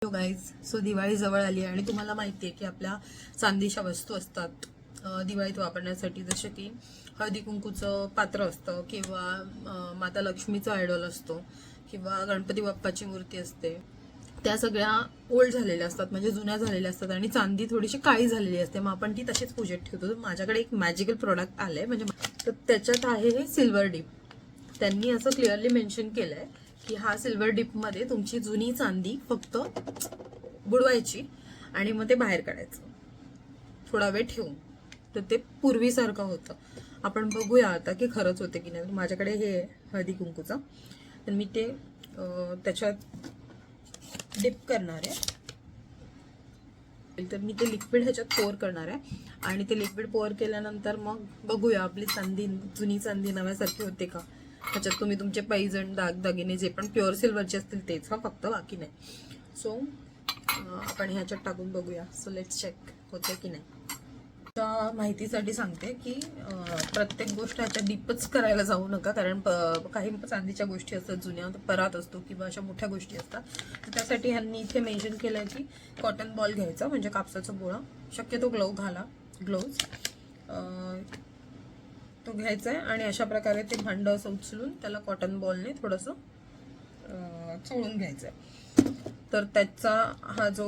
Hello guys, so Diwali जवळ आली आहे आणि तुम्हाला माहिती आहे की आपल्या चांदीच्या वस्तू असतात दिवाळीत वापरण्यासाठी, जसे की हळदी कुंकूचं पात्र असतं किंवा माता लक्ष्मीचा आयडॉल असतो किंवा गणपती बाप्पाची मूर्ती असते. त्या सगळ्या ओल्ड झालेल्या असतात, म्हणजे जुन्या झालेल्या असतात आणि चांदी थोडीशी काळी झालेली असते. मग आपण ती तशीच पूजेत ठेवतो. माझ्याकडे एक मॅजिकल प्रोडक्ट आलंय, म्हणजे तर त्याच्यात आहे हे सिल्वर डीप. त्यांनी असं क्लिअरली मेन्शन केलंय की हा सिल्वर डिप मध्ये तुमची जुनी चांदी फक्त बुडवायची आणि मग ते बाहेर काढायचं थोडा वेळ ठेवून, तर ते पूर्वीसारखं होतं. आपण बघूया आता की खरंच होते की नाही. माझ्याकडे हे हळदी कुंकूचं, तर मी ते त्याच्यात डिप करणार आहे. तर मी ते लिक्विड ह्याच्यात पोअर करणार आहे आणि ते लिक्विड पोअर केल्यानंतर मग बघूया आपली चांदी, जुनी चांदी नव्यासारखी होते का. ह्याच्यात तुम्ही तुमचे पैजण, दागदागिने जे पण प्युअर सिल्वरचे असतील तेच फक्त, बाकी नाही. सो आपण ह्याच्यात टाकून बघूया. सो लेट्स चेक होते की नाही. त्या माहितीसाठी सांगते की प्रत्येक गोष्ट ह्याच्यात डीपच करायला जाऊ नका, कारण काही चांदीच्या गोष्टी असतात जुन्या, परात असतो किंवा अशा मोठ्या गोष्टी असतात. तर त्यासाठी ह्यांनी इथे मेन्शन केलं आहे की कॉटन बॉल घ्यायचा, म्हणजे कापसाचा गोळा, शक्यतो ग्लोव्ज तो घ्यायचा आहे आणि अशा प्रकारे ते भांडं असं उचलून त्याला कॉटन बॉलने थोडंसं चोळून घ्यायचं आहे. तर त्याचा हा जो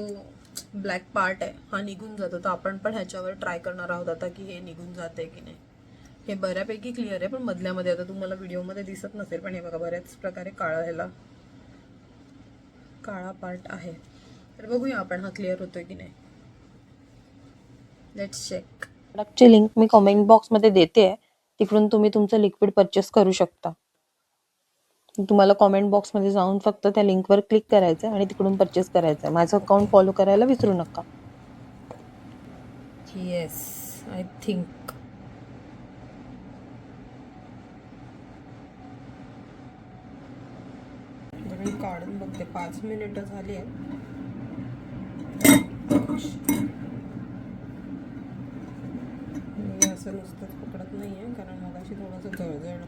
ब्लॅक पार्ट आहे हा निघून जातो. तर आपण पण ह्याच्यावर ट्राय करणार आहोत आता की हे निघून जाते की नाही. हे बऱ्यापैकी क्लिअर आहे, पण मधल्यामध्ये आता तुम्हाला व्हिडिओमध्ये दिसत नसेल, पण हे बघा बऱ्याच प्रकारे काळा पार्ट आहे. तर बघूया आपण हा क्लिअर होतोय की नाही. Let's check. प्रोडक्टची लिंक मी कमेंट बॉक्समध्ये देते, तिकडून तुम्ही तुमचं लिक्विड परचेस करू शकता. तुम्हाला कमेंट बॉक्समध्ये जाऊन फक्त त्या लिंकवर क्लिक करायचं आणि तिकडून परचेस करायचं आहे. माझं अकाउंट फॉलो करायला विसरू नका. येस, आय थिंक मी काढून बघते. 5 मिनिटं झाली आहे. मी असं नुसतंच पकडत नाही आहे, कारण मगाशी थोडंसं जळजळ.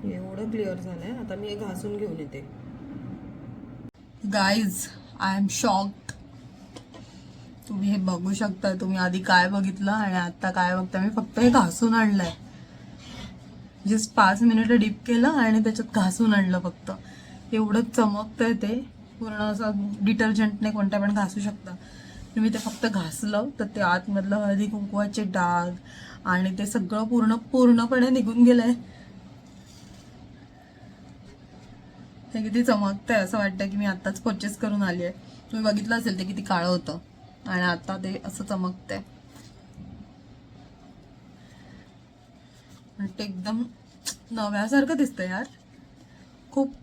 एवढं क्लिअर झालंय. आता मी हे घासून घेऊन येते. Guys, I am shocked. तुम्ही हे बघू शकता. तुम्ही आधी काय बघितलं आणि आता काय बघता. मी फक्त हे घासून आणलंय. जस्ट 5 मिनिटं डीप केलं आणि त्याच्यात घासून आणलं फक्त. एवढं चमकतंय ते. पूर्ण असं डिटर्जंटने कोणत्या पण घासू शकता. मी ते फक्त घासलं तर ते आतमधलं हळदी कुंकवाचे डाग आणि ते सगळं पूर्णपणे निघून गेलंय. हे किती चमकतंय. असं वाटतं की मी आत्ताच परचेस करून आली आहे. तुम्ही बघितलं असेल ते किती काळं होतं आणि आता ते असं चमकतंय. ते एकदम नव्यासारखं दिसतंय यार. खूप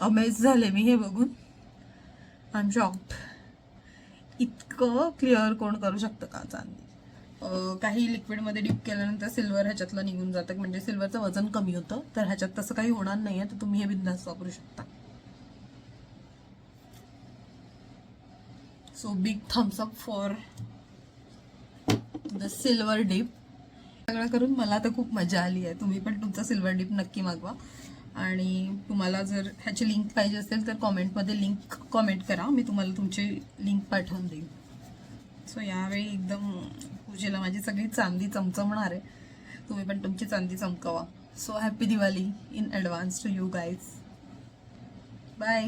अमेज झाले मी हे बघून. I am shocked. इतकं क्लिअर कोण करू शकतं का चांदी. काही लिक्विडमध्ये डीप केल्यानंतर सिल्वर ह्याच्यातलं निघून जातं, म्हणजे सिल्वरचं वजन कमी होतं. तर ह्याच्यात तसं काही होणार नाहीये. तर तुम्ही हे बिंदास वापरू शकता. So big thumbs up for the silver deep. सगळं करून मला तर खूप मजा आली आहे. तुम्ही पण तुमचा सिल्वर डीप नक्की मागवा. आणि तुम्हाला जर ह्याची लिंक पाहिजे असेल तर कॉमेंटमध्ये लिंक कॉमेंट करा, मी तुम्हाला तुमची लिंक पाठवून देईन. सो यावेळी एकदम पूजेला माझी सगळी चांदी चमचमणार आहे. तुम्ही पण तुमची चांदी चमकवा. So happy Diwali in advance to you guys. Bye.